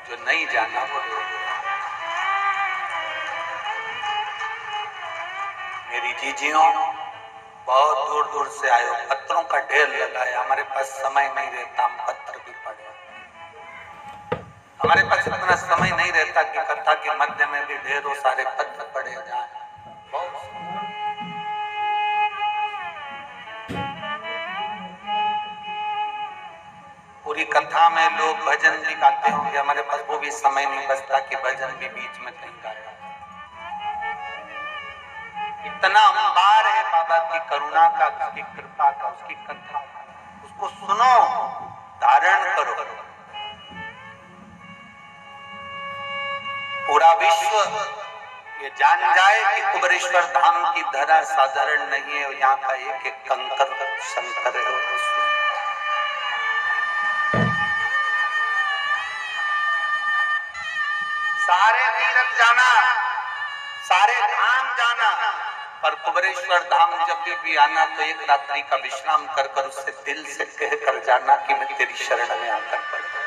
जो नहीं जाना वो रो गया। मेरी जीजियों, बहुत दूर दूर से आए हो, पत्रों का ढेर लगा है, हमारे पास समय नहीं रहता, हम पत्र भी पढ़े। हमारे पास इतना समय नहीं रहता कि कथा के मध्य में भी ढेरों सारे पत्र पढ़े जाए। पूरी कथा में लोग भजन भी गाते होंगे, हमारे पास वो भी समय नहीं बचता कि भजन भी बीच में कहीं गाया। इतना अंबार है बाबा की करुणा का, उसकी कृपा का, उसकी कथा, उसको सुनो, धारण करो। पूरा विश्व ये जान जाए कि कुबेरेश्वर धाम की धरा साधारण नहीं है, यहाँ का एक एक कंकर शंकर है। सारे तीर्थ जाना, सारे धाम जाना, पर कुबेरेश्वर धाम जब भी आना तो एक रात्रि का विश्राम कर कर उससे दिल से कह कर जाना कि मैं तेरी शरण में आकर पड़ गया,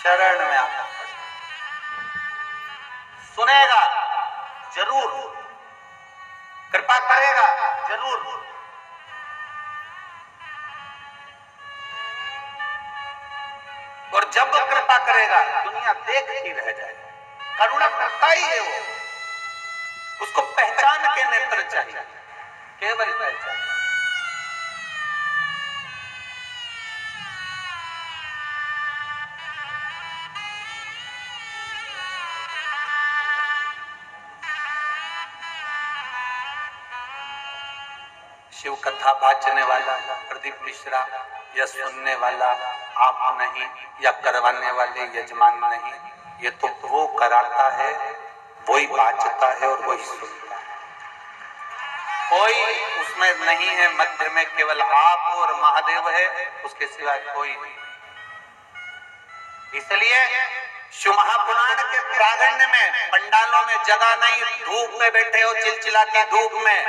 शरण में आकर पड़ गया। सुनेगा जरूर, कृपा करेगा जरूर। और जब वो कृपा करेगा दुनिया देखती रह जाएगी। करुणा करता ही है वो, उसको पहचान के नेत्र चाहिए, केवल पहचान। शिव कथा बाचने वाला प्रदीप मिश्रा या सुनने वाला आप नहीं, या करवाने वाले यजमान नहीं, ये तो वो कराता है, वही बाचता है और वही सुनता है। कोई उसमें नहीं है, मध्य में केवल आप और महादेव है, उसके सिवाय कोई नहीं। इसलिए शिव महापुराण के प्रांगण में पंडालों में जगह नहीं, धूप में बैठे हो, चिलचिलाती धूप में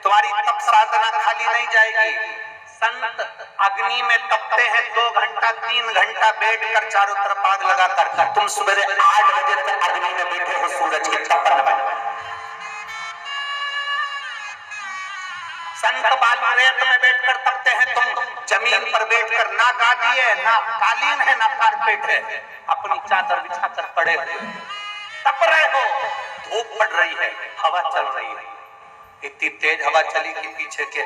तुम्हारी तप साधना खाली नहीं जाएगी। संत अग्नि में तपते हैं 2 घंटा 3 घंटा बैठकर चारों तरफ आग लगाकर, तुम सुबह 8 बजे तक अग्नि में बैठे हो सूरज के तपन में। संत बालू रेत में बैठकर तपते हैं, तुम जमीन पर बैठकर, ना गादी है, ना कालीन है, ना कारपेट है, अपनी चादर बिछाकर पड़े हुए तप रहे हो। धूप पड़ रही है, हवा चल रही है, इतनी तेज हवा चली कि पीछे के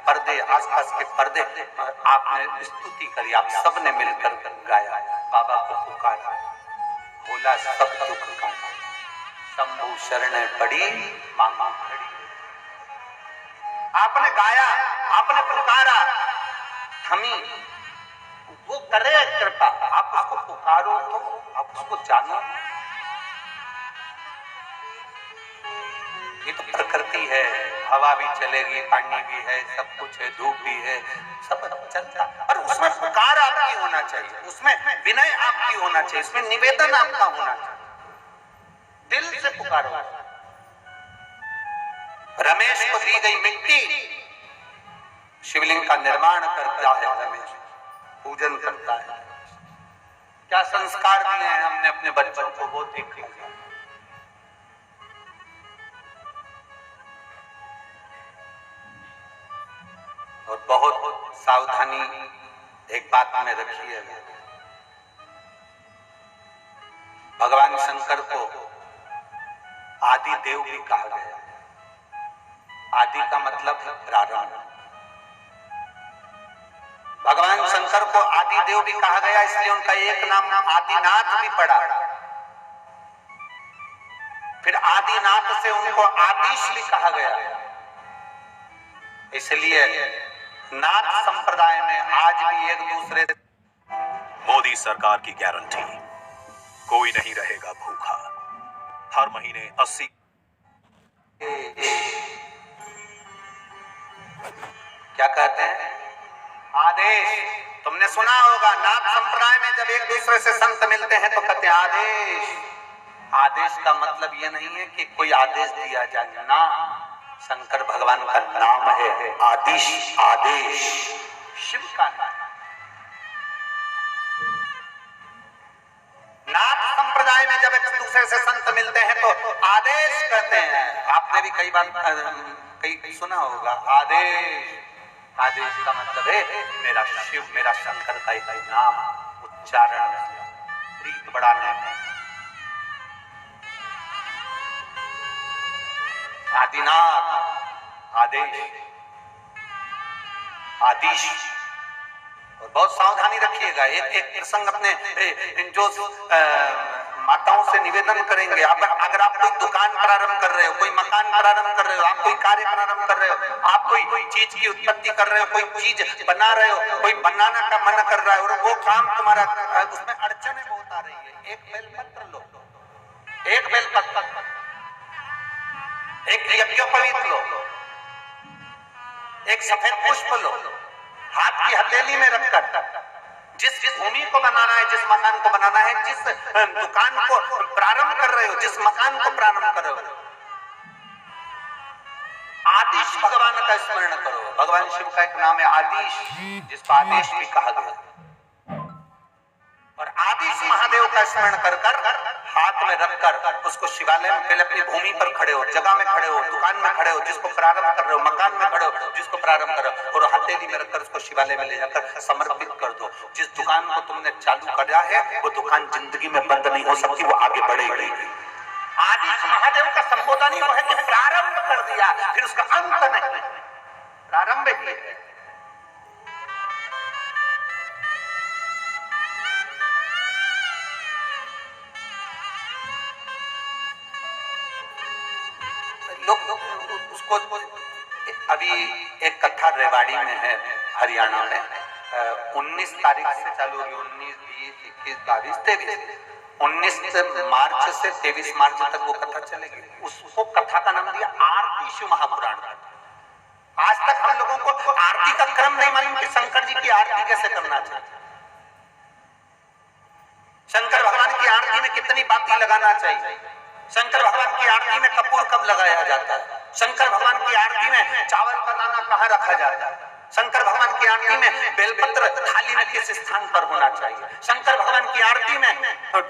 पर्दे, आसपास के पर्दे, आपने स्तुति करी, आप सबने मिलकर गाया, बाबा को पुकारा, बोला सब दुख का शंभु शरण पड़ी मांगा खड़ी। आपने गाया, आपने पुकारा, थमी, वो करे कृपा। आप उसको पुकारो तो आप उसको जानो। ये तो प्रकृति है, हवा भी चलेगी, पानी भी है, सब कुछ है, धूप भी है, सब चलता, पर उसमें पुकार आपकी होना चाहिए, उसमें विनय आपकी होना चाहिए, उसमें निवेदन आपका होना चाहिए, दिल से पुकारो। रमेश को दी गई मिट्टी शिवलिंग का निर्माण करता है, रमेश पूजन करता है। क्या संस्कार दिए हैं हमने अपने बच्चों को, वो देख लीजिए। और बहुत सावधानी एक बात में रखिए, भगवान शंकर को आदि देव भी कहा गया। आदि का मतलब है प्रारंभ। भगवान शंकर को आदि देव भी कहा गया, इसलिए उनका एक नाम आदिनाथ भी पड़ा। फिर आदिनाथ से उनको आदिश भी कहा गया। इसलिए नाथ संप्रदाय में आज भी एक दूसरे। मोदी सरकार की गारंटी, कोई नहीं रहेगा भूखा। हर महीने 80। क्या कहते हैं? आदेश। तुमने सुना होगा, नाथ संप्रदाय में जब एक दूसरे से संत मिलते हैं तो कहते हैं आदेश। आदेश का मतलब यह नहीं है कि कोई आदेश दिया जाए ना, शंकर भगवान का नाम है आदिश, आदेश शिव का नाम। समुदाय में जब एक दूसरे से संत मिलते हैं तो आदेश कहते हैं। आपने भी कई बार कई सुना होगा आदेश। आदेश का मतलब है मेरा शिव, मेरा शंकर का एक नाम उच्चारण प्रीत बढ़ाने में। आदिनाथ, आदेश, आदिश। और बहुत सावधानी रखिएगा। एक प्रसंग अपने जो माताओं से निवेदन करेंगे, अगर आप कोई दुकान प्रारंभ कर रहे हो, कोई मकान प्रारंभ कर रहे हो, आप कोई कार्य प्रारंभ कर रहे हो, आप कोई चीज की उत्पत्ति कर रहे हो, कोई चीज बना रहे हो, कोई बनाना का मन कर रहा है और वो काम तुम्हारा उसमें अड़चनें बहुत आ रही है, एक बेलपत्र लो, एक बेलपत्र, एक यज्ञोपवीत लो, एक सफेद पुष्प लो, हाथ की हथेली में रखकर जिस भूमि को बनाना है, जिस मकान को बनाना है, जिस दुकान को प्रारंभ कर रहे हो, जिस मकान को प्रारंभ कर रहे हो, आदिश भगवान का स्मरण करो। भगवान शिव का एक नाम है आदिश, जिसको आदेश भी कहा गया। और आदिश महादेव का स्मरण कर हाथ में रखकर उसको शिवालय में पहले अपनी भूमि पर खड़े हो, जगह में खड़े हो, दुकान में खड़े हो, जिसको प्रारंभ कर रहे हो, मकान में खड़े हो, जिसको प्रारंभ कर रहे हो, और हथेली में रखकर उसको शिवालय में ले जाकर समर्पित कर दो। जिस दुकान को तुमने चालू किया है वो दुकान जिंदगी में बंद नहीं हो सकती, वो आगे बढ़ेगी। आदिश महादेव का संबोधन ही वो है कि प्रारंभ कर दिया, फिर उसका अंत नहीं, प्रारंभ ही है। लोग उसको अभी एक कथा रेवाड़ी में है हरियाणा में, 19 तारीख से चालू होगी, 19, 20, 21, 22, 23, 19 मार्च से 23 मार्च तक वो कथा चलेगी। उसको कथा का नाम दिया आरती शिव महापुराण। आज तक हम लोगों को आरती का क्रम नहीं मालूम कि शंकर जी की आरती कैसे करना चाहिए, शंकर भगवान की आरती में कितनी बाती लगाना चाहिए, शंकर भगवान की आरती में कपूर कब लगाया जाता है, शंकर भगवान की आरती में चावल का दाना कहाँ रखा जाता है, शंकर भगवान की आरती में बेलपत्र थाली में किस स्थान पर होना चाहिए, शंकर भगवान की आरती में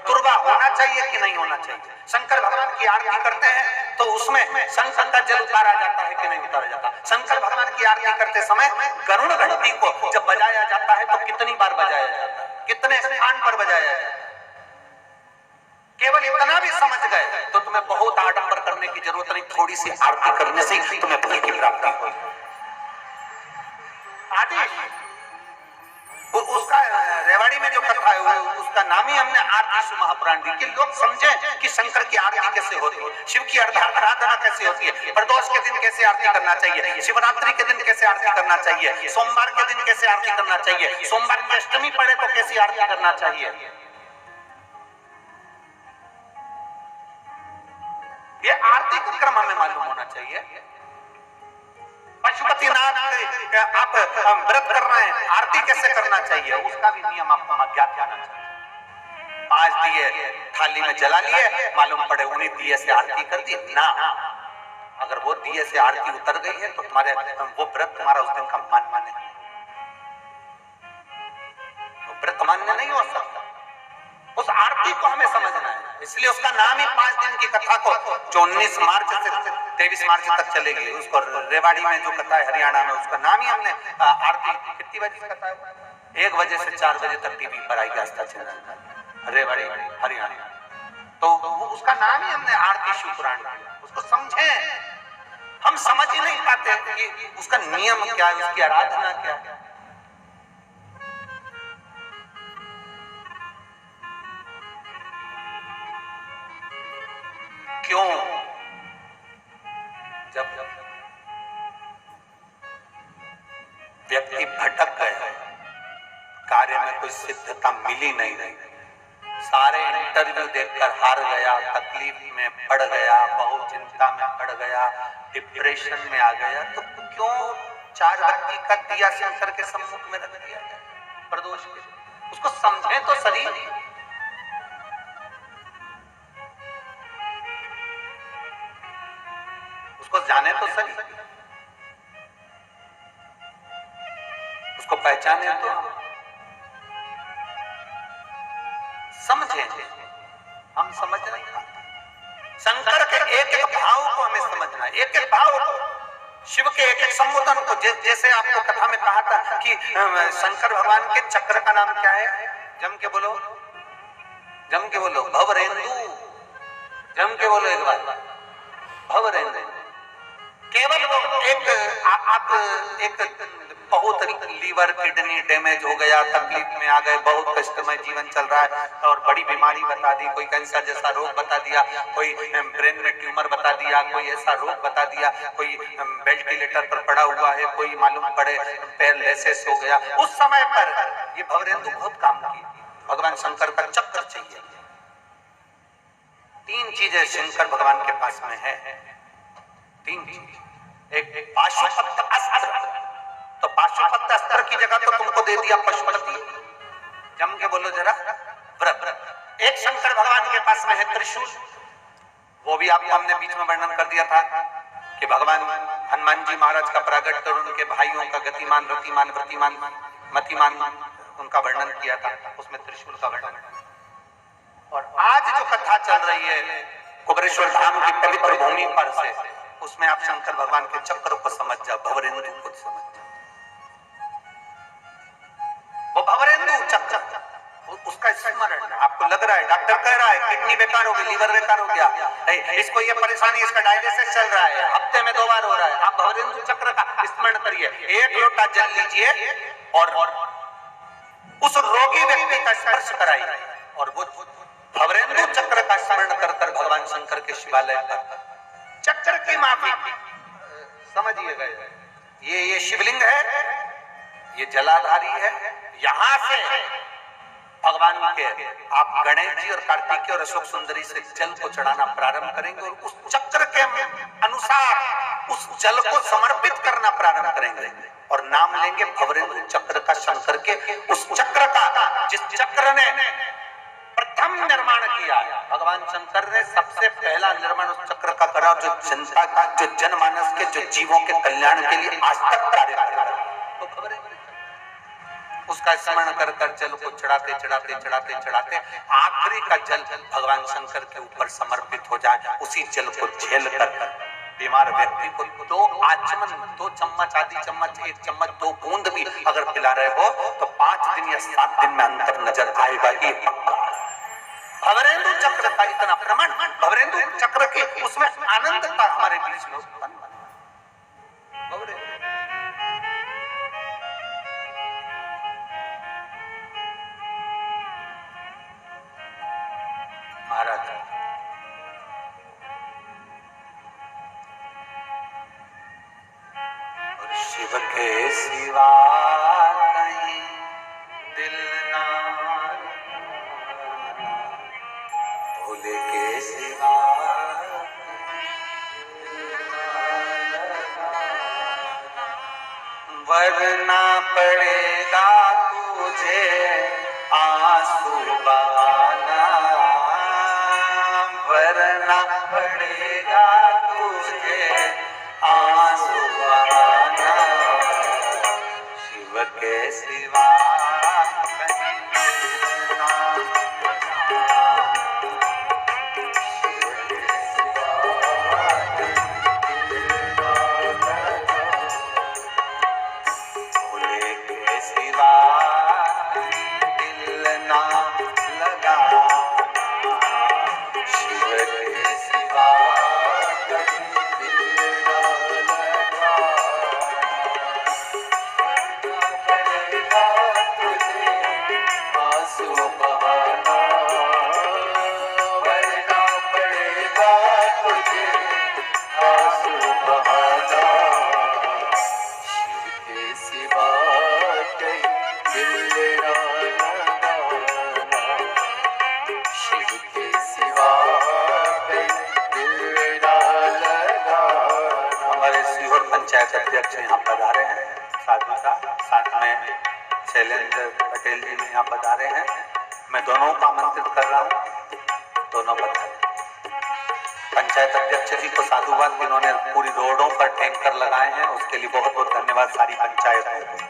दुर्वा होना चाहिए कि नहीं होना चाहिए, शंकर भगवान की आरती करते हैं तो उसमें शंकर का जल उतारा जाता है कि नहीं उतारा जाता, शंकर भगवान की आरती करते समय गरुड़ घंटी को जब बजाया जाता है तो कितनी बार बजाया जाता है, कितने स्थान पर बजाया जाता है। केवल इतना भी समझ गए तो तुम्हें बहुत आडंबर करने की जरूरत नहीं, थोड़ी सी आरती करने से तुम्हें फल की प्राप्ति होगी। आदेश उसका रेवाड़ी में जो कथा है उसका नाम ही हमने आरती शिव महापुराण दी कि लोग समझे कि शंकर की आरती कैसे होती है, शिव की आराधना कैसे होती है, प्रदोष के दिन कैसे आरती करना चाहिए, शिवरात्रि के दिन कैसे आरती करना चाहिए, सोमवार के दिन कैसे आरती करना चाहिए, सोमवार की अष्टमी पड़े तो कैसी आरती करना चाहिए। ये आरती का क्रम हमें मालूम होना चाहिए। पशुपतिनाथ आप व्रत कर रहे हैं, आरती कैसे करना चाहिए उसका भी नियम आपको अज्ञात होना चाहिए। 5 दिए थाली में जला लिए, मालूम पड़े उन्हीं दिए से आरती कर दी ना, अगर वो दिए से आरती उतर गई है तो तुम्हारे वो व्रत तुम्हारा उस दिन का मान्य नहीं, व्रत मान्य नहीं हो सकता। उस आरती को हमें समझना है, इसलिए उसका नाम ही 5 दिन की कथा को जो 19 मार्च से 23 मार्च तक चलेगी, उसको रेवाड़ी में जो कथा है हरियाणा में उसका नाम ही हमने आरती। कितनी बजे कथा है? 1 बजे से 4 बजे तक टीवी पर आएगी आस्था चैनल रेवाड़ी हरियाणा, तो उसका नाम ही हमने आरती शिव पुराण। उसको समझे, हम समझ ही नहीं पाते कि उसका नियम क्या है, उसकी आराधना क्या है। क्यों? जब व्यक्ति भटक गया, कार्य में कोई सिद्धता मिली नहीं, सारे इंटरव्यू देखकर हार गया, तकलीफ में पड़ गया, बहुत चिंता में पड़ गया, डिप्रेशन में आ गया, तो क्यों 4 बत्ती का दिया शंकर के सम्मुख में रख दिया प्रदोष के? उसको समझे तो सही, उसको जाने तो सही, उसको पहचाने तो समझे। हम समझ नहीं पाते। शंकर के एक एक भाव को हमें समझना है, एक एक भाव को, शिव के एक एक संबोधन को। जैसे आपको कथा में कहा था कि शंकर भगवान के चक्र का नाम क्या है? जम के बोलो, जम के बोलो, भवरेंदु। जम के बोलो एक बार, भवरेंदु। केवल वो आप एक बहुत लीवर किडनी डैमेज हो गया, तकलीफ में आ गए, बहुत कष्टमय जीवन चल रहा है और बड़ी बीमारी बता दी, कोई कैंसर जैसा रोग बता दिया, कोई ब्रेन में ट्यूमर बता दिया, कोई ऐसा रोग बता दिया, कोई वेंटिलेटर पर पड़ा हुआ है, कोई मालूम पड़े पैरालिसिस हो गया। उस समय पर ये भवरेंदु बहुत काम की। भगवान शंकर का चक्र चाहिए। 3 चीजें शंकर भगवान के पास में है, 3 चीज। एक पाशुपत अस्त्र, तो पाशुपत अस्त्र की जगह तो तुमको दे दिया पशुपति। जम के बोलो जरा, व्रत। एक शंकर भगवान के पास में है त्रिशूल, वो भी आपको हमने बीच में वर्णन कर दिया था कि भगवान हनुमान जी महाराज का प्रागट कर उनके भाइयों का गतिमान, रतिमान, वृतिमान, मतिमान उनका वर्णन किया था, उसमें त्रिशूल का वर्णन। और आज जो कथा चल रही है कुबेरेश्वर धाम की पवित्र भूमि पर से, उसमें आप शंकर भगवान के चक्र को समझ जाओ, भवरेंदु को समझ जाओ। वो भवरेंदु चक्र, उसका स्मरण आपको लग रहा है, डॉक्टर कह रहा है किडनी बेकार हो गई, लीवर बेकार हो गया, इसको ये परेशानी, इसका डायलिसिस चल रहा है, हफ्ते में 2 बार हो रहा है। आप भवरेंदु चक्र का स्मरण करिए, 1 लोटा जल लीजिए और उस रोगी व्यक्ति का स्पर्श कराइए और वो भवरेंदु चक्र का स्मरण कर कर भगवान शंकर के शिवालय पर चक्र की माफी समझिएगा। ये शिवलिंग है, ये जलाधारी है। यहां से भगवान के आप गणेश जी और कार्तिकेय और अशोक सुंदरी से जल को चढ़ाना प्रारंभ करेंगे और उस चक्र के अनुसार उस जल को समर्पित करना प्रारंभ करेंगे और नाम लेंगे भवरेंदु चक्र का, शंकर के उस चक्र का जिस चक्र ने प्रथम निर्माण किया। भगवान शंकर ने सबसे पहला निर्माण उस चक्र का करा जो जनता का, जो जनमानस के, जो जीवों के कल्याण के लिए आज तक कार्य कर रहा है। तो खबर है, उसका स्मरण कर कर जल को चढ़ाते चढ़ाते चढ़ाते चढ़ाते आखिरी का जल भगवान शंकर के ऊपर समर्पित हो जाए। उसी जल को झेल कर बीमार व्यक्ति को 2 आचमन, 2 चम्मच, आधी चम्मच, 1 चम्मच, 2 बूंद भी अगर पिला रहे हो तो 5 दिन या 7 दिन में अंतर नजर आएगा, ये पक्का। भवरेंदु चक्र का इतना प्रमाण, भवरेंदु चक्र के उसमें आनंद था हमारे बीच में। महाराज और शिव के सिवा कहीं दिल ना, भोले के सिवा वरना पड़ेगा तुझे आंसू बहाना, वरना पड़ेगा तुझे आंसू बहाना। शिव के सिवा पंचायत अध्यक्ष यहाँ पधारे हैं, साधु का, साथ में शैलेंद्र पटेल जी यहाँ पधारे हैं। मैं दोनों को आमंत्रित कर रहा हूँ, दोनों पधारे। पंचायत अध्यक्ष जी को साधुवाद, जिन्होंने पूरी रोडों पर टैंकर लगाए हैं, उसके लिए बहुत बहुत धन्यवाद सारी पंचायत को।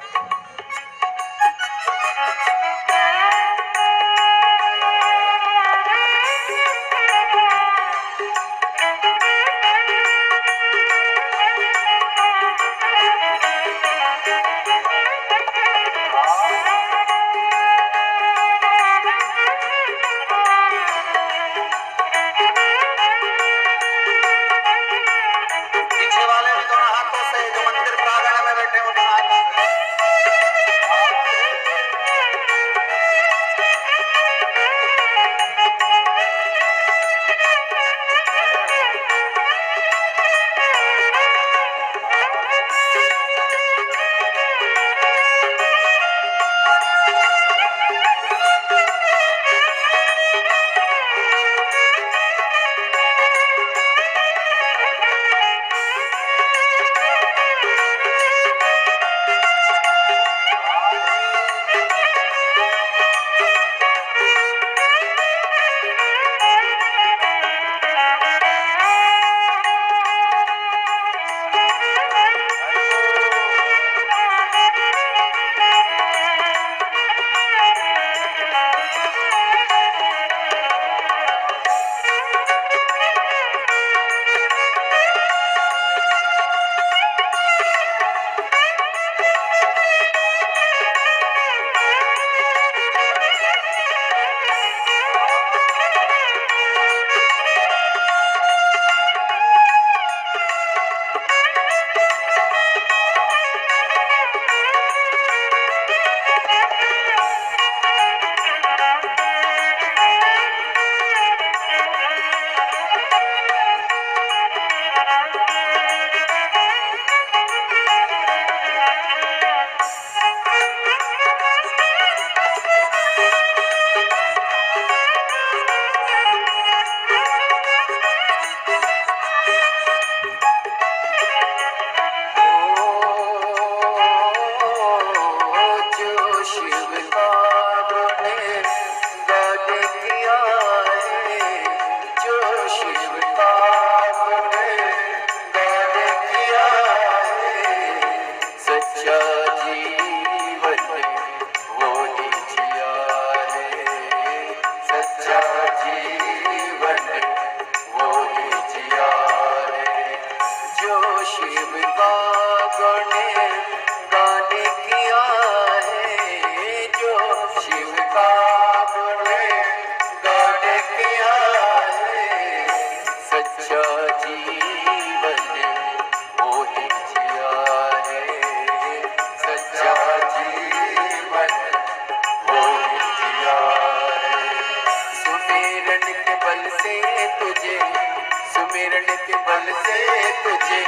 से तुझे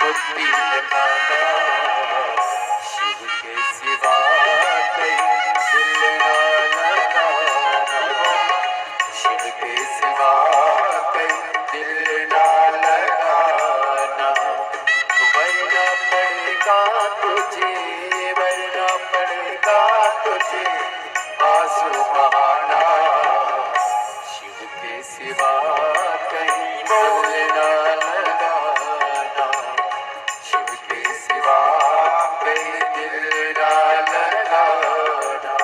मुक्ति है पाना, शिव के सिवा कहीं दिल ना लगाना, शिव के सिवा कहीं दिल ना लगाना, वरना पड़ेगा तुझे, वरना पड़ेगा तुझे आंसू बहाना, शिव के सिवा कहीं दिल ना लगाना, शिव के सिवा कहीं दिल ना लगाना।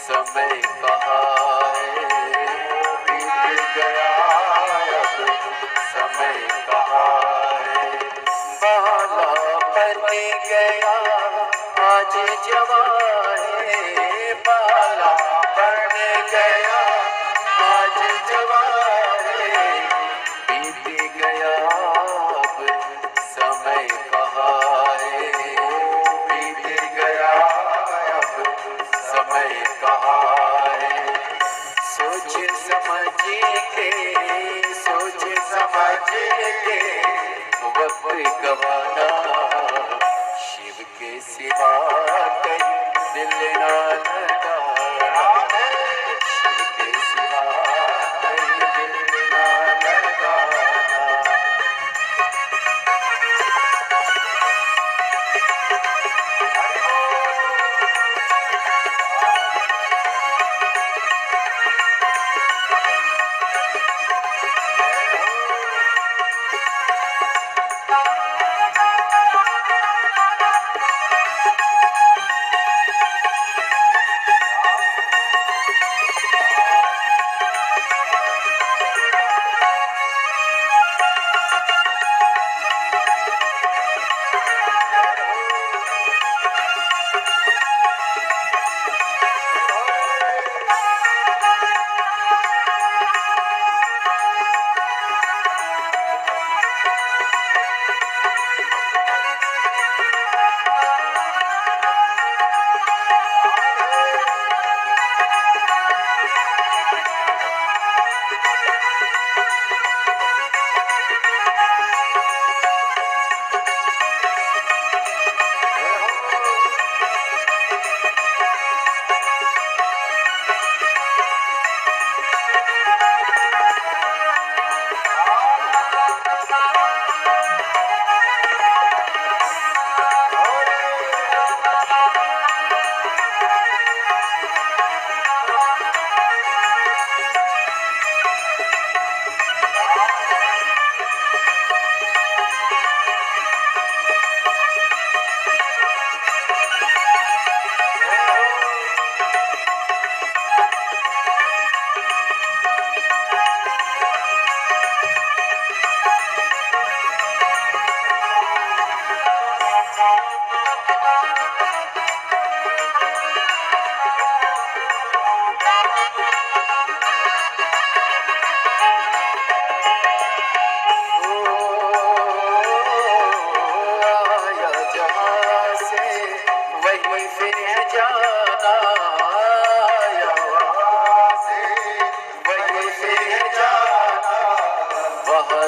समय कहाँ है, बीत गया अब समय कहाँ है, बाला बन गया आज जवान है, बाला बन गया आज जवान है, बीत गया अब समय कहाँ है, बीत गया अब समय कहाँ है।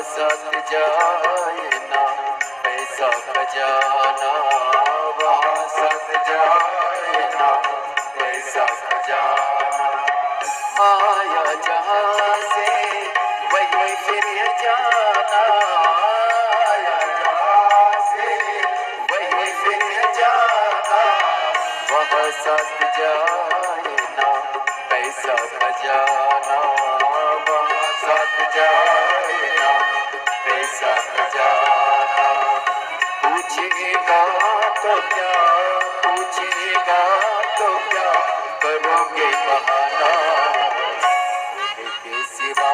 साथ जाए ना पैसा खजाना, वहाँ साथ जाए ना पैसा खजाना। आया जहाँ से वही फिर जाना, आया जहाँ से वही फिर जाना, वहाँ साथ जाए ना पैसा खजाना, वहाँ साथ जाए ना पैसा खजाना। पूछेगा तो क्या, पूछेगा तो क्या करोगे बहाना, उनके सिवा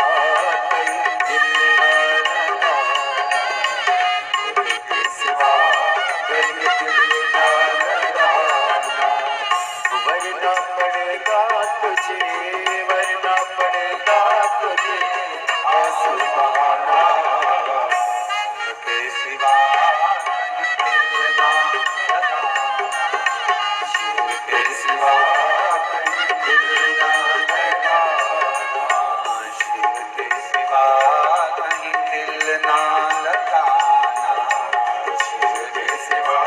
कहीं दिल न लगाना, उनके सिवा कहीं दिल न लगाना। वरना पड़ेगा तुझे, वरना पड़ेगा तुझे आंसू बहाना, उनके सिवा के सिवा कहीं दिल ना लगाना, शिव के सिवा कहीं दिल ना लगाना, शिव के सिवा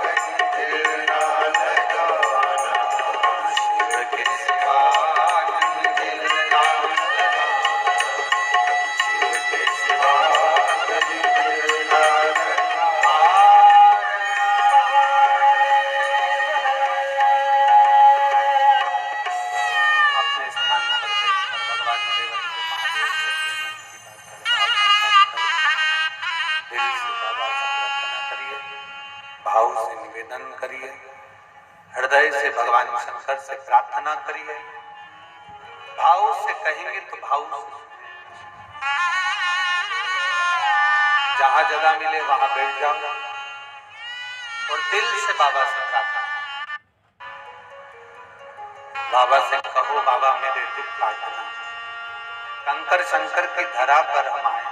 कहीं दिल ना लगाना, शिव के सिवा कहीं दिल ना लगाना, शिव के सिवा कहीं दिल ना लगाना। अपने स्थान पर बैठकर भगवान रेवती महादेव से अपने मन की बात कर बाबा से प्रार्थना करिए, भाव से निवेदन करिए, हृदय से भगवान शंकर से प्रार्थना करिए। भाव से कहेंगे तो भाव से, जहां जगह मिले वहां बैठ जाओ और दिल से बाबा से प्रार्थना। बाबा से कहो बाबा मेरे दुख काटना, कंकर शंकर की धरा पर हम आए,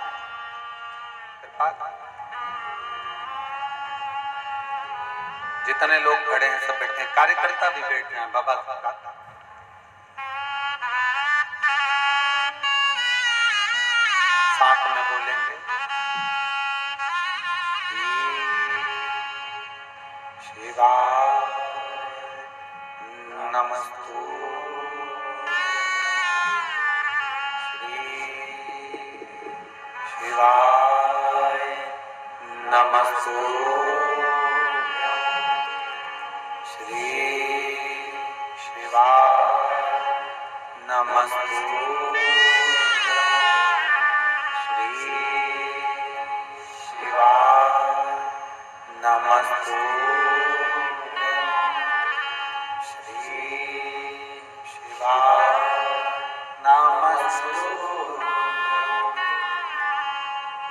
जितने लोग खड़े हैं सब बैठे, कार्यकर्ता भी बैठ रहे हैं। बाबा से प्रार्थना, साथ में बोलेंगे शिवाय नमस्तु, शिवाय नमस्तु, श्री शिवाय नमस्तु, श्री शिवाय नमस्तु, श्री शिवाय नमस्तु।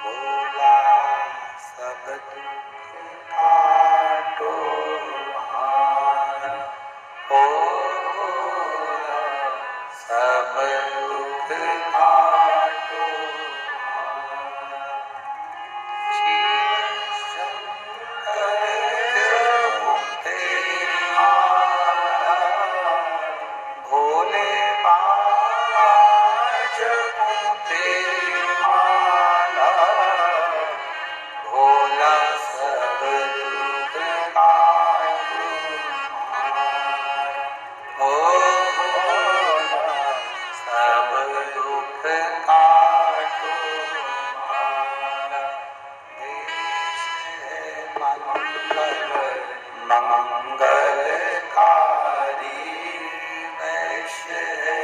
बोला सब दुख काटो हार, बोला सब दुख काटो हार। शिव शंकर तेरी माला, भोले बाबा जपो तेरी माला, भोला सब दुख काटो हार, ओ भोला सब दुख काटो हार। देश है मंगलकारी, देश है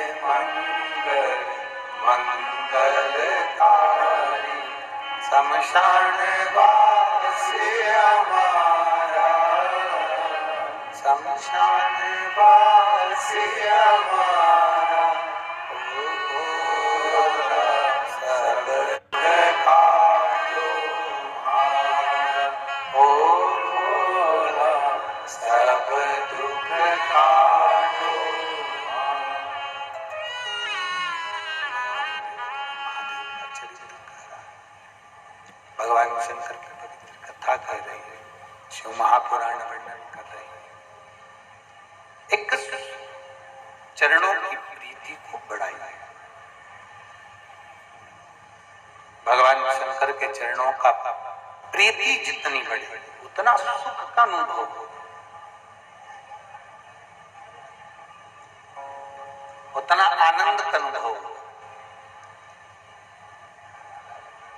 मंगलकारी, शमशान वासी हमारा, शमशान वासी हमारा, ओ भोला सब दुख काटो हार, ओ भोला सब दुख काटो हार। महादेव का चरित्र कह रहा है, भगवान शंकर की पवित्र कथा कह रही है, शिव महापुराण वर्णन कर रही है। एक चरणों की प्रीति को बढ़ाई है। भगवान शंकर के चरणों का प्रीति जितनी बढ़े उतना सुख का अनुभव हो, उतना आनंद का अनुभव हो।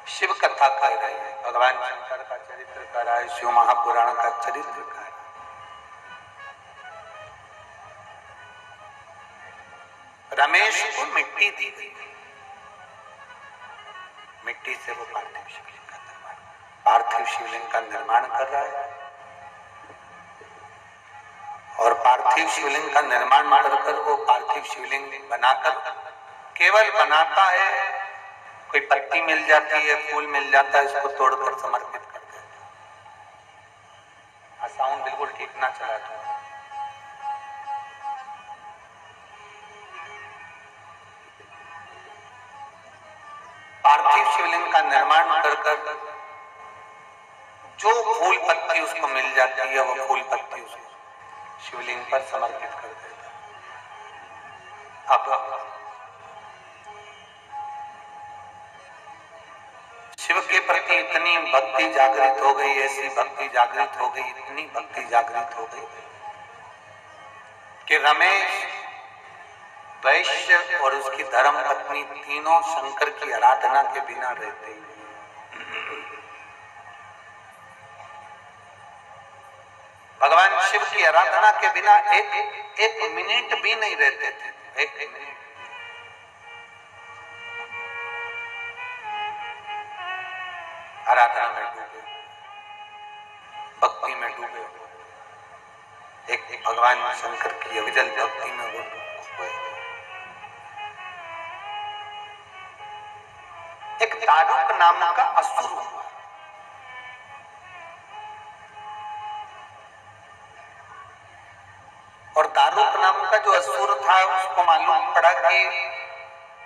शिव कथा कर रहे हैं, भगवान शंकर का चरित्र कर रहा है, शिव महापुराण का चरित्र कर रहा है। रमेश को मिट्टी दी गई, मिट्टी से वो पार्थिव शिवलिंग का निर्माण कर रहा है। और पार्थिव शिवलिंग का निर्माण कर वो पार्थिव शिवलिंग बनाकर केवल बनाता है, कोई पत्ती मिल जाती है, फूल मिल जाता है, इसको तोड़कर समर्पित कर देता है। साउंड बिल्कुल ठीक ना चला था। पार्थिव शिवलिंग का निर्माण कर जो फूल पत्ती उसको मिल जाती है, वो फूल पत्ती उसको शिवलिंग पर समर्पित कर देता है। अब शिव के प्रति इतनी भक्ति जागृत हो गई, ऐसी भक्ति जागृत हो गई, इतनी भक्ति जागृत हो गई कि रमेश, वैश्य और उसकी धर्म पत्नी तीनों शंकर की आराधना के बिना रहते ही नहीं। भगवान शिव की आराधना के बिना एक मिनट भी नहीं रहते थे। एक मिनट आराधना में डूबे, भक्ति में डूबे, एक भगवान शंकर की अविचल भक्ति में वो डूबे। एक दारुक नाम का असुर हुआ, और दारुक नाम का जो असुर था उसको मालूम पड़ा कि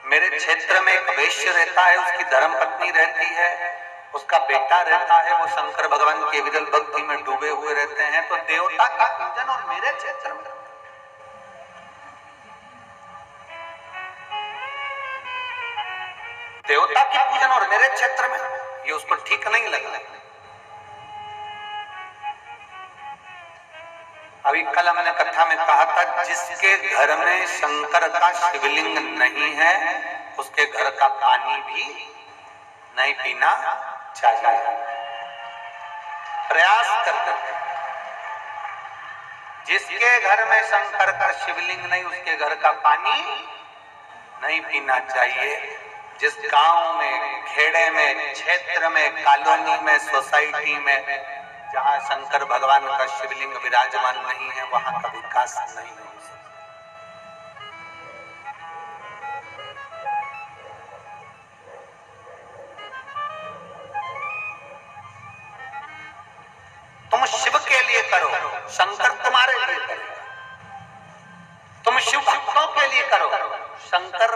मेरे क्षेत्र में एक वैश्य रहता है, उसकी धर्मपत्नी रहती है, उसका बेटा रहता है, वो शंकर भगवान की विरल भक्ति में डूबे हुए रहते हैं, तो देवता का पूजन और मेरे क्षेत्र में देवता की पूजन और मेरे क्षेत्र में ये उसको ठीक नहीं लगा। अभी कल हमने कथा में कहा था, जिसके घर में शंकर का शिवलिंग नहीं है उसके घर का पानी भी नहीं पीना चाहिए। प्रयास करते, जिसके घर में शंकर का शिवलिंग नहीं उसके घर का पानी नहीं पीना चाहिए। जिस गांव में, खेड़े में, क्षेत्र में, कॉलोनी में, सोसाइटी में जहां शंकर भगवान का शिवलिंग विराजमान नहीं है वहां का विकास नहीं हो सकता। तुम शिव के लिए करो, शंकर तुम्हारे लिए करेगा। तुम शिव भक्तों के लिए करो, शंकर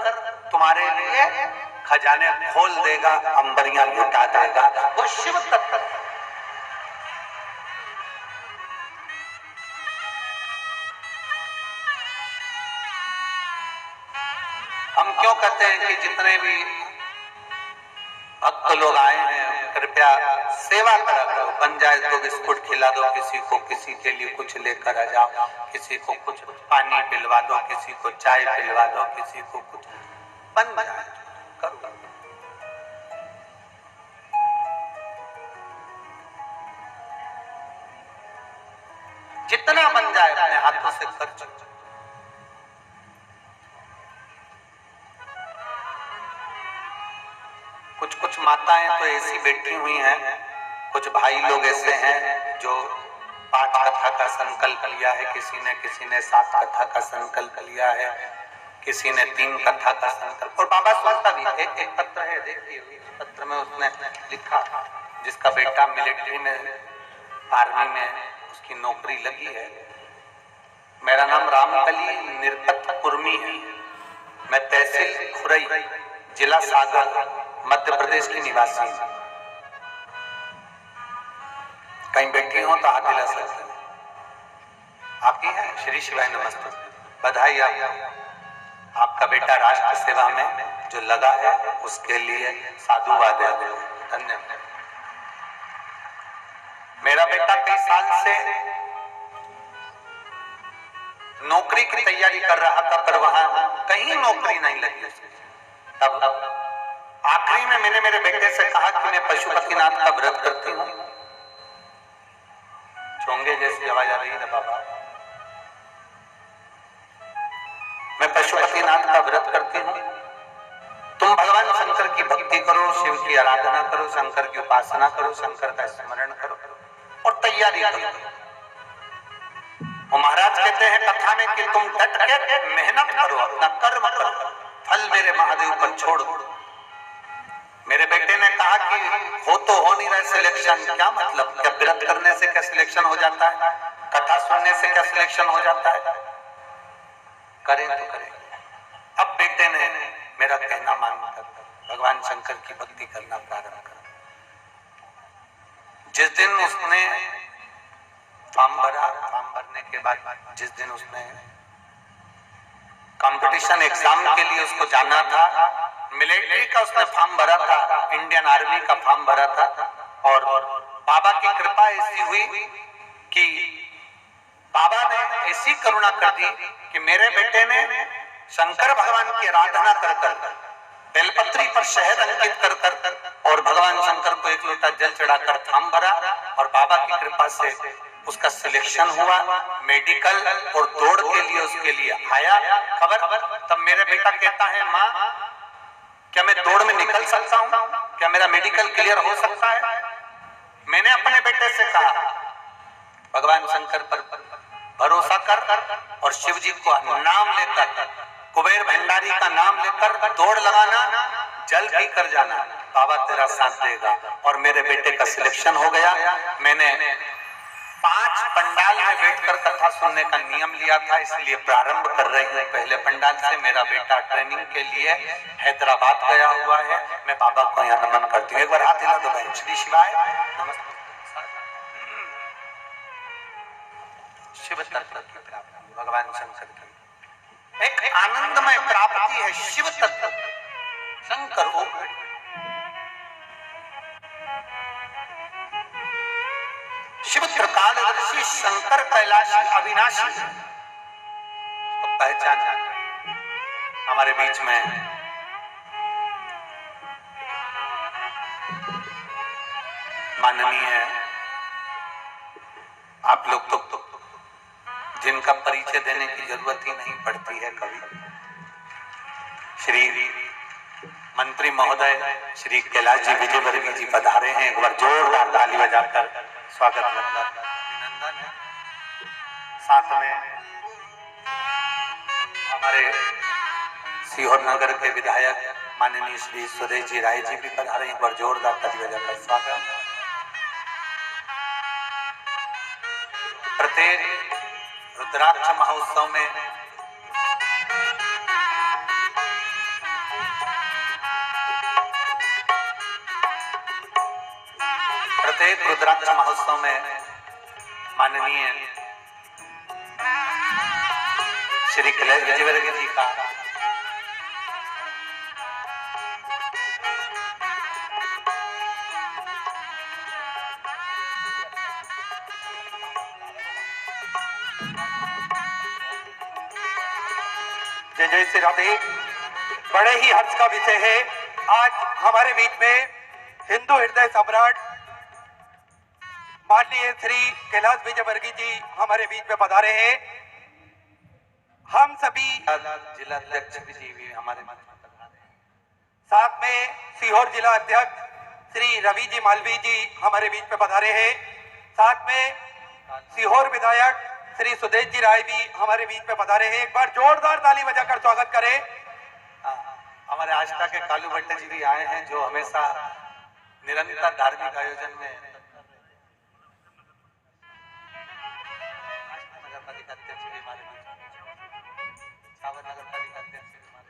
तुम्हारे लिए खजाने खोल देगा, अंबरियां लुटा देगा। वो शिव तत्व। हम क्यों कहते हैं कि जितने भी भक्त लोग आए हैं कृपया सेवा करा करो, बन जाए तो बिस्कुट खिला दो किसी को, किसी के लिए कुछ लेकर आ जाओ, किसी को कुछ पानी पिलवा दो, किसी को चाय पिलवा दो, किसी को कुछ बन जाए करो। जितना बन जाए अपने हाथों से खर्च। कुछ माताएं तो ऐसी बैठी हुई हैं, कुछ भाई लोग ऐसे हैं जो 5 कथा का संकल्प लिया है, किसी ने 7 कथा का संकल्प लिया है, किसी ने 3 कथा का संकल्प। और बाबा सुनता भी एक पत्र है, देखिए उस पत्र में उसने लिखा, जिसका बेटा मिलिट्री में, आर्मी में उसकी नौकरी लगी है। मेरा नाम रामकली निरपत कुर्मी है, मैं तहसील खुरई, जिला सागर, मध्य प्रदेश की निवासी हूं। कहीं बैठी हो तो हाथ हिला सकते हैं। आपकी है? श्री शिवाय नमस्ते, बधाई आपको। आप आपका बेटा राष्ट्र सेवा में जो लगा है उसके लिए साधुवाद है। धन्यवाद। मेरा बेटा कई साल से नौकरी की तैयारी कर रहा था, पर वहां कहीं नौकरी नहीं लगी उसकी। तब आखिरी में मैंने मेरे बेटे से कहा कि मैं पशुपतिनाथ का व्रत करती हूँ। चोंगे जैसी आवाज आ रही है बाबा। मैं पशुपतिनाथ का व्रत करती हूँ, तुम भगवान शंकर की भक्ति करो, शिव की आराधना करो, शंकर की उपासना करो, शंकर का स्मरण करो और तैयारी करो। और महाराज कहते हैं कथा में कि तुम डट के मेहनत करो, अपना कर्म करो, फल मेरे महादेव पर छोड़ दो। मेरे बेटे ने कहा कि हो तो हो नहीं रहा सिलेक्शन, क्या मतलब, क्या व्रत करने से क्या सिलेक्शन हो जाता है, कथा सुनने से क्या सिलेक्शन हो जाता है, करें तो करें। अब बेटे ने मेरा कहना मानकर भगवान शंकर की भक्ति करना प्रारंभ कर। जिस दिन उसने फॉर्म भरा, फॉर्म भरने के बाद जिस दिन उसने कंपटीशन एग्जाम के लिए उसको जाना था, मिलिट्री का उसने फॉर्म भरा था, इंडियन आर्मी का फॉर्म भरा था, और बाबा की कृपा ऐसी हुई कि बाबा ने ऐसी करुणा कर दी कि मेरे बेटे ने शंकर भगवान की आराधना कर कर, बेलपत्री पर शहद अंकित कर कर और भगवान शंकर को एक लोटा जल चढ़ाकर फॉर्म भरा, और बाबा की कृपा से उसका सिलेक्शन हुआ मेडिकल और दौड़ के लिए उसके लिए आया खबर। तब मेरे बेटा कहता है माँ क्या मैं दौड़ में निकल सकता हूँ, क्या मेरा मेडिकल क्लियर हो सकता है। मैंने अपने बेटे से कहा भगवान शंकर पर भरोसा कर और शिव जी को नाम लेकर, कुबेर भंडारी का नाम लेकर दौड़ लगाना, जल पी कर जाना, बाबा तेरा साथ देगा। और मेरे बेटे का सिलेक्शन हो गया। मैंने 5 पंडाल में बैठकर कथा सुनने का नियम लिया था, इसलिए प्रारंभ कर रही हूँ पहले पंडाल से। मेरा बेटा ट्रेनिंग के लिए हैदराबाद गया हुआ है। मैं बाबा को यहाँ नमन करती हूँ। एक बार हाथ हिला दो बहन। श्री शिवाय नमस्ते। शिव तत्व की प्राप्ति, भगवान शंकर की एक आनंदमय प्राप्ति है। शिव तत्व शंकर हो, शिव त्रिकालदर्शी शंकर कैलाशी अविनाशी तो पहचान हमारे बीच में माननीय आप लोग तो जिनका परिचय देने की जरूरत ही नहीं पड़ती है कभी, श्री मंत्री महोदय श्री कैलाश जी विजयवर्गीय जी पधारे हैं। एक बार जोरदार ताली बजाकर स्वागत अभिनंदन है। साथ में हमारे सीहोर नगर के विधायक माननीय श्री सुरेश जी राय जी भी पधारे हैं। एक बार जोरदार ताली बजाकर स्वागत। प्रत्येक रुद्राक्ष महोत्सव में माननीय श्री कैलाश विजयवर्गीय जी का जय जय श्री राधे। बड़े ही हर्ष का विषय है, आज हमारे बीच में हिंदू हृदय सम्राट माननीय श्री कैलाश विजयवर्गीय जी हमारे बीच में पधारे हैं। हम सभी जिला अध्यक्ष भी हमारे साथ में सीहोर जिला अध्यक्ष श्री रवि जी मालवी जी हमारे बीच में पधारे हैं। साथ में सीहोर विधायक श्री सुदेश जी राय भी हमारे बीच में पधारे हैं। एक बार जोरदार ताली बजाकर स्वागत करें। हमारे आस्था के कालू भट्ट जी भी आए हैं, जो हमेशा निरंतर धार्मिक आयोजन में नगर पालिका अध्यक्ष भी हमारे सावर नगर पालिका अध्यक्ष भी हमारे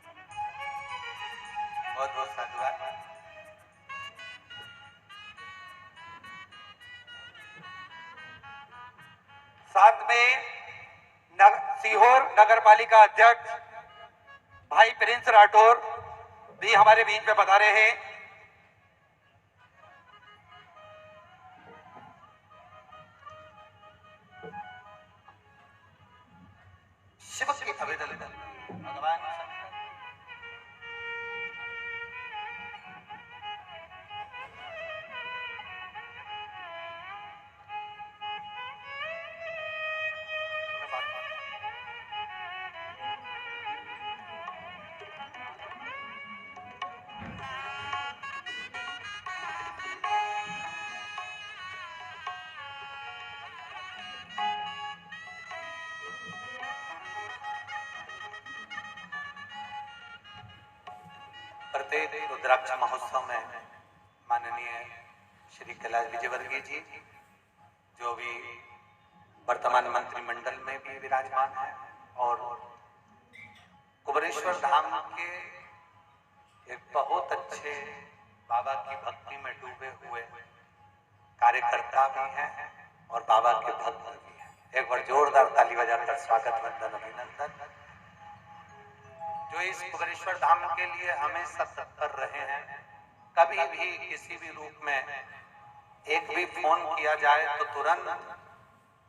बहुत बहुत साधुवाद। साथ में सीहोर नगर पालिका अध्यक्ष भाई प्रिंस राठौर भी हमारे बीच में पधारे हैं। शिव की अविरल भक्ति भगवान शंकर प्रत्येक रुद्राक्ष महोत्सव में माननीय श्री कैलाश विजयवर्गीय जी जो भी वर्तमान मंत्रिमंडल में भी विराजमान है और कुबरेश्वर धाम के एक बहुत अच्छे बाबा की भक्ति में डूबे हुए कार्यकर्ता भी हैं और बाबा के भक्त भी हैं। एक बार जोरदार ताली बजाकर स्वागत वंदन अभिनंदन। जो इस कुबरेश्वर धाम के लिए हमेशा तत्पर रहे हैं, कभी भी किसी भी रूप में एक भी फोन किया जाए तो तुरंत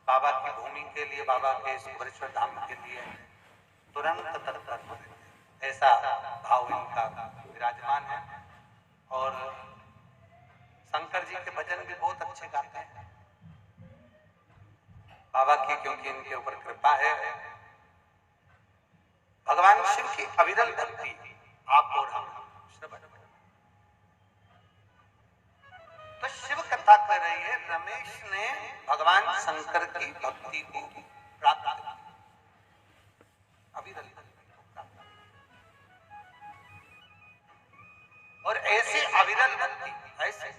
बाबा की भूमि के लिए, बाबा के इस कुबरेश्वर धाम के लिए तुरंत तत्पर हो रहे हैं। ऐसा भाव इनका विराजमान है और शंकर जी के भजन भी बहुत अच्छे गाते हैं बाबा की, क्योंकि इनके ऊपर कृपा है। भगवान शिव की अविरल भक्ति आप और हम श्रवण। तो शिव कथा कर रही है, रमेश ने भगवान शंकर की भक्ति को प्राप्त किया, अविरल भक्ति को प्राप्त किया। और ऐसे अविरल भक्ति ऐसे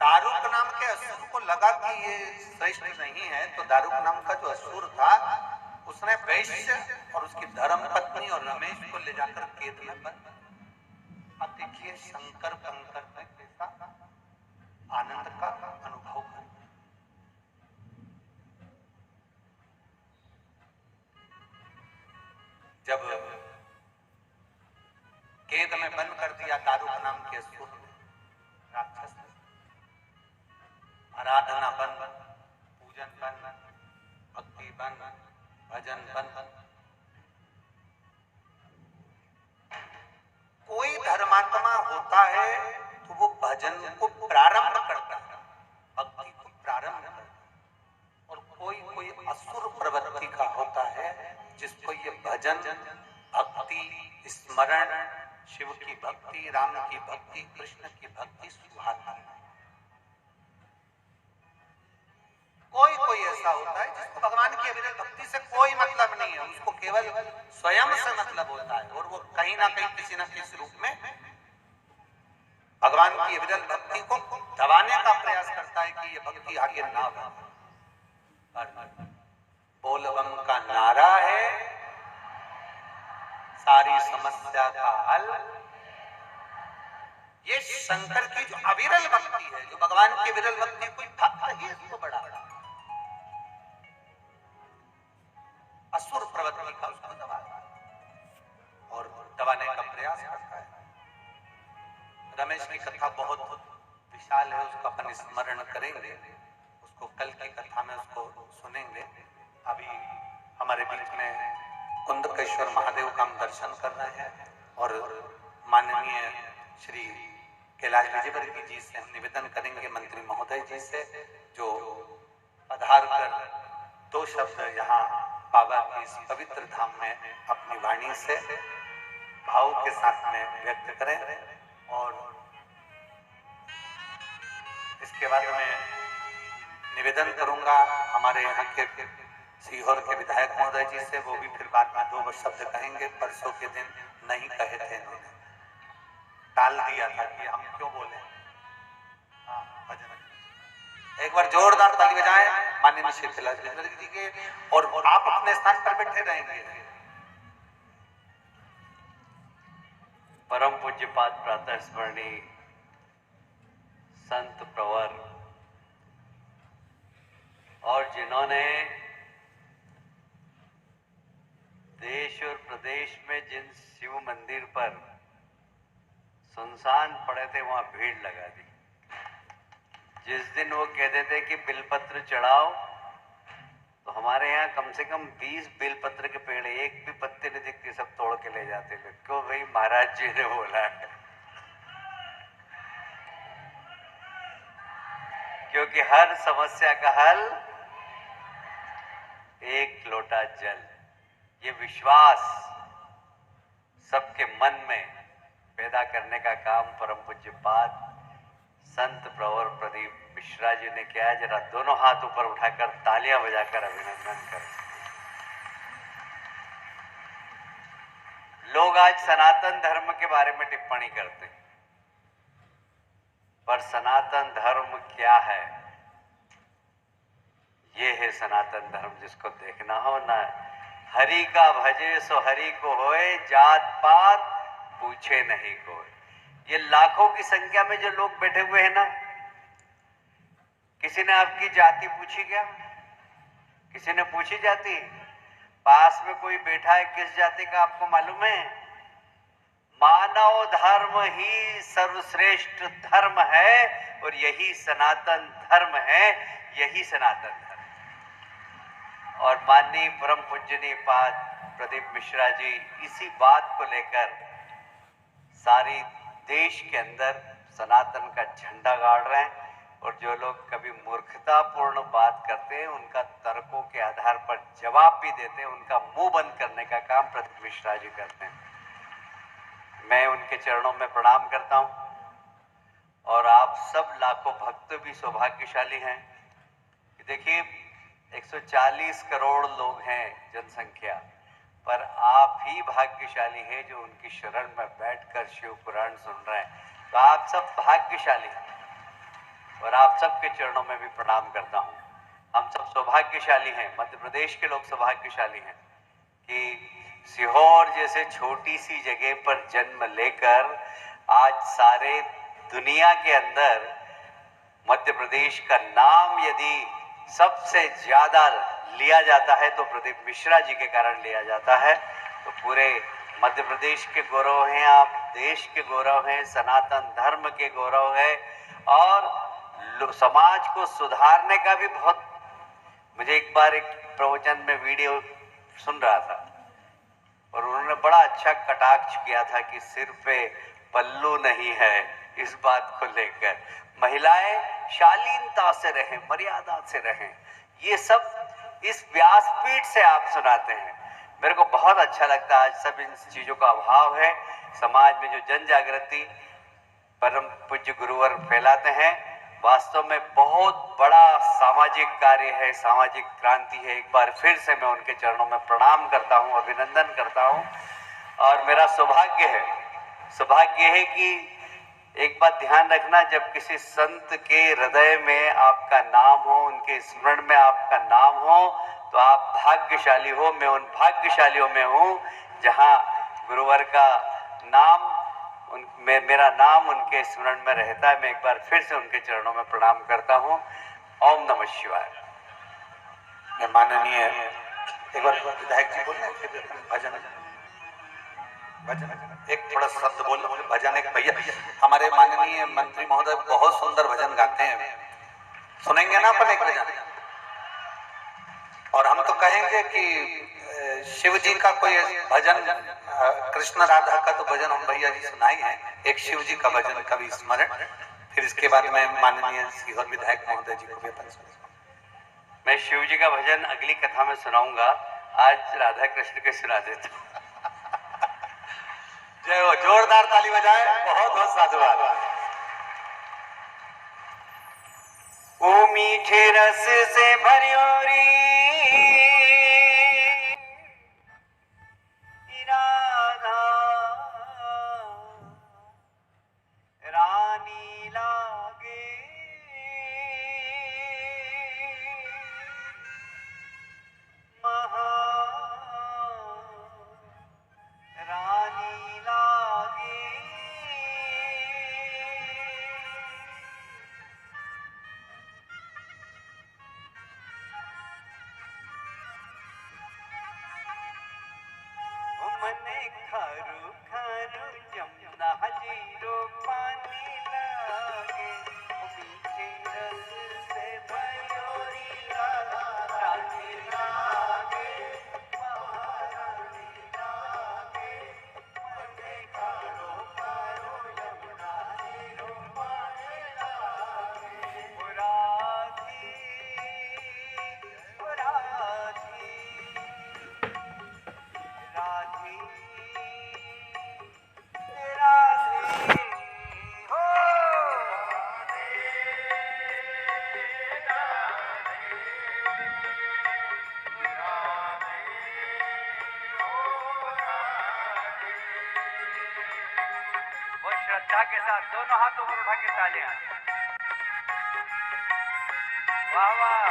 दारुक नाम के असुर को लगा कि ये श्रेष्ठ नहीं है, तो दारुक नाम का जो असुर था उसने वैश्य और उसकी धर्म पत्नी और रमेश को ले जाकर केद में बंद। अब देखिए शंकर कंकर में कैसा आनंद का अनुभव कर। जब केद में बंद कर दिया दारुक नाम के असुर ने, राक्षस ने, आराधना बंद, पूजन बंद, भक्ति बंद, भजन बंद। कोई धर्मात्मा होता है तो वो भजन को प्रारंभ करता है, भक्ति को प्रारंभ करता है। और कोई असुर प्रवृत्ति का होता है जिसको ये भजन, भक्ति, स्मरण, शिव की भक्ति, राम की भक्ति, कृष्ण की भक्ति सुहाती है। कोई ऐसा होता है जिसको भगवान की अविरल भक्ति से कोई मतलब नहीं है, उसको केवल स्वयं से मतलब होता है और वो कहीं ना कहीं किसी न किसी रूप में भगवान की अविरल भक्ति को दबाने का प्रयास करता है कि ये भक्ति आगे ना बढ़े। बोल बम का नारा है सारी समस्या का हल। ये शंकर की जो अविरल भक्ति है, जो भगवान की अविरल भक्ति, कोई भक्त ही इसको बढ़ा असुर प्रवृत्ति का उसको दबाता है और दबाने का प्रयास करता है। रमेश की कथा बहुत विशाल है, उसका अपन स्मरण करेंगे, उसको कल की कथा में उसको सुनेंगे। अभी हमारे बीच में कुंदकेश्वर महादेव का हम दर्शन कर रहे हैं और माननीय श्री कैलाश विजयवर्गीय जी से हम निवेदन करेंगे, मंत्री महोदय जी से, जो पधार कर दो शब्द यहाँ बाबा के इस पवित्र धाम में अपनी वाणी से भाव के साथ में व्यक्त करें। और इसके बाद मैं निवेदन करूंगा हमारे यहाँ के सीहोर के विधायक महोदय जी से, वो भी फिर बाद में दो शब्द कहेंगे। परसों के दिन नहीं कहे थे, इन्होंने टाल दिया था कि हम क्यों बोले। एक बार जोरदार ताली बजाएं माननीय श्री कैलाश विजयवर्गीय जी के, और आप अपने स्थान पर बैठे रहेंगे। परम पूज्यपाद प्रातः स्मरणीय संत प्रवर इन्होंने देश और प्रदेश में जिन शिव मंदिर पर सुनसान पड़े थे वहां भीड़ लगा दी। जिस दिन वो कहते थे कि बिलपत्र चढ़ाओ, तो हमारे यहाँ कम से कम 20 बेलपत्र के पेड़, एक भी पत्ते नहीं दिखते, सब तोड़ के ले जाते लोग। क्यों भाई? महाराज जी ने बोला है। क्योंकि हर समस्या का हल एक लोटा जल। ये विश्वास सबके मन में पैदा करने का काम परम पूज्यपाद संत प्रवर प्रदीप मिश्रा जी ने किया है। जरा दोनों हाथ ऊपर उठाकर तालियां बजाकर अभिनंदन करें। लोग आज सनातन धर्म के बारे में टिप्पणी करते हैं, पर सनातन धर्म क्या है? ये है सनातन धर्म जिसको देखना हो ना। हरि का भजे सो हरि को होए, जात पात पूछे नहीं कोई। ये लाखों की संख्या में जो लोग बैठे हुए हैं ना, किसी ने आपकी जाति पूछी क्या? किसी ने पूछी जाति? पास में कोई बैठा है, किस जाति का आपको मालूम है? मानव धर्म ही सर्वश्रेष्ठ धर्म है और यही सनातन धर्म है, यही सनातन धर्म। और माननीय परम पूजनीय पाद प्रदीप मिश्रा जी इसी बात को लेकर सारी देश के अंदर सनातन का झंडा गाड़ रहे हैं। और जो लोग कभी मूर्खतापूर्ण बात करते हैं, उनका तर्कों के आधार पर जवाब भी देते हैं, उनका मुंह बंद करने का काम प्रदीप मिश्रा जी करते हैं। मैं उनके चरणों में प्रणाम करता हूं। और आप सब लाखों भक्त भी सौभाग्यशाली हैं। देखिए, 140 करोड़ लोग हैं जनसंख्या, पर आप ही भाग्यशाली हैं जो उनकी शरण में बैठकर शिव पुराण सुन रहे हैं। तो आप सब भाग्यशाली हैं और आप सबके चरणों में भी प्रणाम करता हूं। हम सब सौभाग्यशाली हैं, मध्य प्रदेश के लोग सौभाग्यशाली हैं कि सीहोर जैसे छोटी सी जगह पर जन्म लेकर आज सारे दुनिया के अंदर मध्य प्रदेश का नाम यदि सबसे ज्यादा लिया जाता है तो प्रदीप मिश्रा जी के कारण लिया जाता है। तो पूरे मध्य प्रदेश के गौरव हैं आप, देश के गौरव हैं, सनातन धर्म के गौरव है। और समाज को सुधारने का भी बहुत, मुझे एक बार एक प्रवचन में वीडियो सुन रहा था और उन्होंने बड़ा अच्छा कटाक्ष किया था कि सिर पे पल्लू नहीं है, इस बात को लेकर महिलाएं शालीनता से रहें, मर्यादा से रहें। ये सब इस व्यासपीठ से आप सुनाते हैं, मेरे को बहुत अच्छा लगता है। आज सब इन चीजों का अभाव है। समाज में जो जन जागृति परम पूज्य गुरुवर फैलाते हैं, वास्तव में बहुत बड़ा सामाजिक कार्य है, सामाजिक क्रांति है। एक बार फिर से मैं उनके चरणों में प्रणाम करता हूं, अभिनंदन करता हूं। और मेरा सौभाग्य है कि एक बात ध्यान रखना, जब किसी संत के हृदय में आपका नाम हो, उनके स्मरण में आपका नाम हो, तो आप भाग्यशाली हो। मैं उन भाग्यशालियों में हूं जहां गुरुवर का नाम, मेरा नाम उनके स्मरण में रहता है। मैं एक बार फिर से उनके चरणों में प्रणाम करता हूं। ओम नमः शिवाय। माननीय एक बार विधायक जी बोलने, फिर भजन एक थोड़ा शब्द बोल, भजन एक भैया हमारे माननीय मंत्री महोदय बहुत सुंदर भजन गाते हैं, सुनेंगे ना अपन एक भजन। और हम तो कहेंगे कि शिव जी का कोई भजन, कृष्ण राधा का तो भजन हम भैया जी सुनाई है, एक शिव जी का भजन कभी स्मरण, फिर इसके बाद में माननीय सीहोर विधायक महोदय जी को भी अपन सुनाएंगे। मैं शिव जी का भजन अगली कथा में सुनाऊंगा, आज राधा कृष्ण के सुना देता हूं। जय हो, जोरदार ताली बजाएं। बहुत बहुत साधुवाद। ओ मीठे रस से भरियोरी राधा रानी लागे, महा रानी लागे। खारू खारू जमुना जीरो पानी लागे मीठे रस से भयोरी रानी लागे महारानी लागे मने खारू खारू जमुना जीरो पानी लागे ओ राधी राधी राधी राधी हो वो श्रद्धा के साथ दोनों हाथों पर उठा के तालियां वाह वाह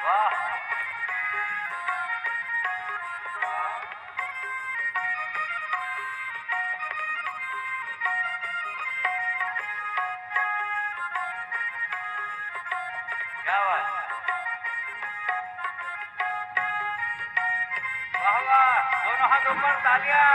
वाह क्या बात वाह वाह दोनों हाथों पर तालियां